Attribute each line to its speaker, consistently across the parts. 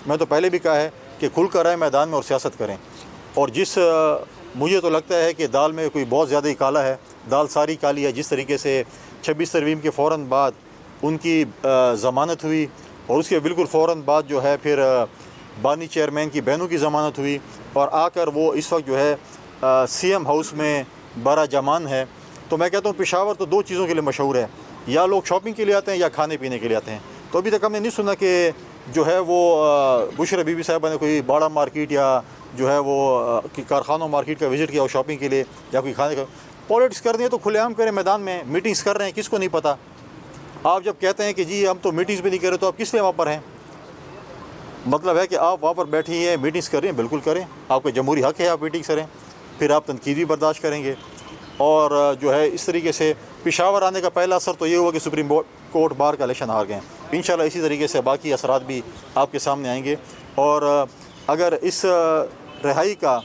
Speaker 1: میں تو پہلے بھی کہا ہے کہ کھل کر آئے میدان میں اور سیاست کریں. اور مجھے تو لگتا ہے کہ دال میں کوئی بہت زیادہ ہی کالا ہے، دال ساری کالی ہے. جس طریقے سے 26 ترمیم کے فوراً بعد ان کی ضمانت ہوئی اور اس کے بالکل فوراً بعد جو ہے پھر بانی چیئرمین کی بہنوں کی ضمانت ہوئی اور آ کر وہ اس وقت جو ہے سی ایم ہاؤس میں برا جمان ہے. تو میں کہتا ہوں پشاور تو دو چیزوں کے لیے مشہور ہے، یا لوگ شاپنگ کے لیے آتے ہیں یا کھانے پینے کے لیے آتے ہیں. تو ابھی تک ہم نے نہیں سنا کہ جو ہے وہ بشرا بی بی صاحبہ نے کوئی باڑا مارکیٹ یا جو ہے وہ کارخانوں مارکیٹ کا وزٹ کیا ہو شاپنگ کے لیے یا کوئی کھانے کا. پالیٹکس کر دیں تو کھلے عام کریں، میدان میں میٹنگز کر رہے ہیں، کس کو نہیں پتہ. آپ جب کہتے ہیں کہ جی ہم تو میٹنگز بھی نہیں کر رہے تو آپ کس لیے وہاں پر ہیں؟ مطلب ہے کہ آپ وہاں پر بیٹھی ہیں میٹنگز کر رہے ہیں، بالکل کریں، آپ کا جمہوری حق ہے آپ میٹنگز کریں، پھر آپ تنقید بھی برداشت کریں گے. اور جو ہے اس طریقے سے پشاور آنے کا پہلا اثر تو یہ ہوا کہ سپریم کورٹ بار کا الیکشن ہار گئے. انشاءاللہ اسی طریقے سے باقی اثرات بھی آپ کے سامنے آئیں گے. اور اگر اس رہائی کا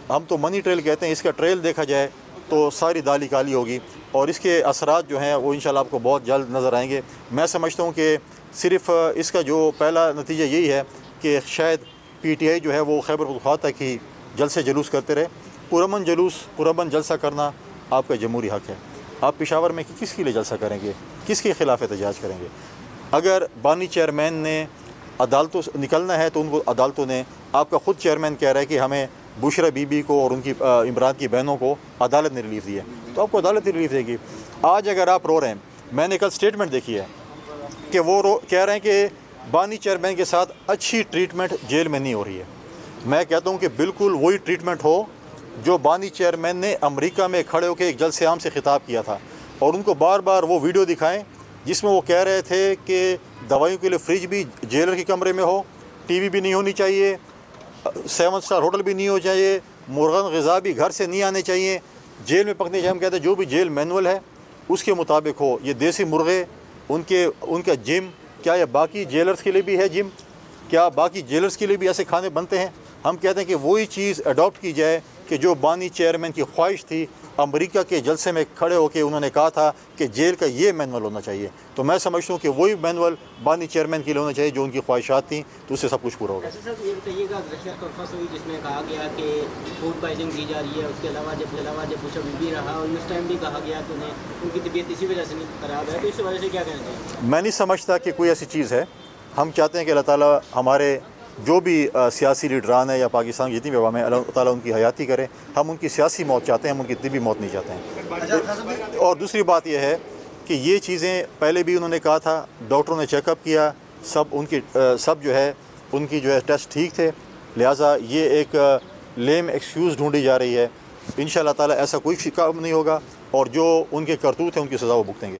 Speaker 1: ہم تو منی ٹریل کہتے ہیں، اس کا ٹریل دیکھا جائے تو ساری دالی کالی ہوگی اور اس کے اثرات جو ہیں وہ انشاءاللہ آپ کو بہت جلد نظر آئیں گے. میں سمجھتا ہوں کہ صرف اس کا جو پہلا نتیجہ یہی ہے کہ شاید پی ٹی آئی جو ہے وہ خیبر پختونخوا تک ہی جلسے جلوس کرتے رہے. پرامن جلوس پرامن جلسہ کرنا آپ کا جمہوری حق ہے. آپ پشاور میں کس کے لیے جلسہ کریں گے، کس کے خلاف احتجاج کریں گے؟ اگر بانی چیئرمین نے عدالتوں سے نکلنا ہے تو ان کو عدالتوں نے، آپ کا خود چیئرمین کہہ رہا ہے کہ ہمیں بشرا بی بی کو اور ان کی عمران کی بہنوں کو عدالت نے ریلیف دی ہے، تو آپ کو عدالت ہی ریلیف دے گی. آج اگر آپ رو رہے ہیں، میں نے کل سٹیٹمنٹ دیکھی ہے کہ وہ کہہ رہے ہیں کہ بانی چیئرمین کے ساتھ اچھی ٹریٹمنٹ جیل میں نہیں ہو رہی ہے. میں کہتا ہوں کہ بالکل وہی ٹریٹمنٹ ہو جو بانی چیئرمین نے امریکہ میں کھڑے ہو کے ایک جلسے عام سے خطاب کیا تھا، اور ان کو بار بار وہ ویڈیو دکھائیں جس میں وہ کہہ رہے تھے کہ دوائیوں کے لیے فریج بھی جیلر کے کمرے میں ہو، ٹی وی بھی نہیں ہونی چاہیے، 7 اسٹار ہوٹل بھی نہیں ہو چاہیے، مرغن غذا بھی گھر سے نہیں آنے چاہیے، جیل میں پکنے چاہیے. ہم کہتے ہیں جو بھی جیل مینول ہے اس کے مطابق ہو. یہ دیسی مرغے ان کا جم، کیا یہ باقی جیلرز کے لیے بھی ہے جم؟ کیا باقی جیلرز کے لیے بھی ایسے کھانے بنتے ہیں؟ ہم کہتے ہیں کہ وہی چیز اڈاپٹ کی جائے کہ جو بانی چیئرمین کی خواہش تھی. امریکہ کے جلسے میں کھڑے ہو کے انہوں نے کہا تھا کہ جیل کا یہ مینول ہونا چاہیے. تو میں سمجھتا ہوں کہ وہی مینول بانی چیئرمین کے لیے ہونا چاہیے جو ان کی خواہشات تھیں، تو اس سے سب کچھ پورا ہوگا.
Speaker 2: صاحب یہ بتائیے گا دہشت کانفرنس ہوئی جس میں کہا گیا کہ فوڈ پوائزنگ دی جا رہی ہے، اس کے علاوہ جب بشرا بی بی رہا اور اس ٹائم بھی کہا گیا کہ ان کی طبیعت اسی وجہ سے نہیں خراب ہے، تو اس وجہ سے کیا کہنا چاہیے؟
Speaker 1: میں نہیں سمجھتا کہ کوئی ایسی چیز ہے. ہم چاہتے ہیں کہ اللہ تعالیٰ ہمارے جو بھی سیاسی لیڈران ہیں یا پاکستان کی جتنی بھی عوام ہے، اللہ تعالیٰ ان کی حیاتی کرے. ہم ان کی سیاسی موت چاہتے ہیں، ہم ان کی طبی موت نہیں چاہتے ہیں. اور دوسری بات یہ ہے کہ یہ چیزیں پہلے بھی انہوں نے کہا تھا، ڈاکٹروں نے چیک اپ کیا، سب جو ہے ان کی جو ہے ٹیسٹ ٹھیک تھے. لہٰذا یہ ایک لیم ایکسکیوز ڈھونڈی جا رہی ہے. انشاءاللہ تعالیٰ ایسا کوئی کام نہیں ہوگا اور جو ان کے کرتوت ہیں ان کی سزا وہ بھگتیں گے.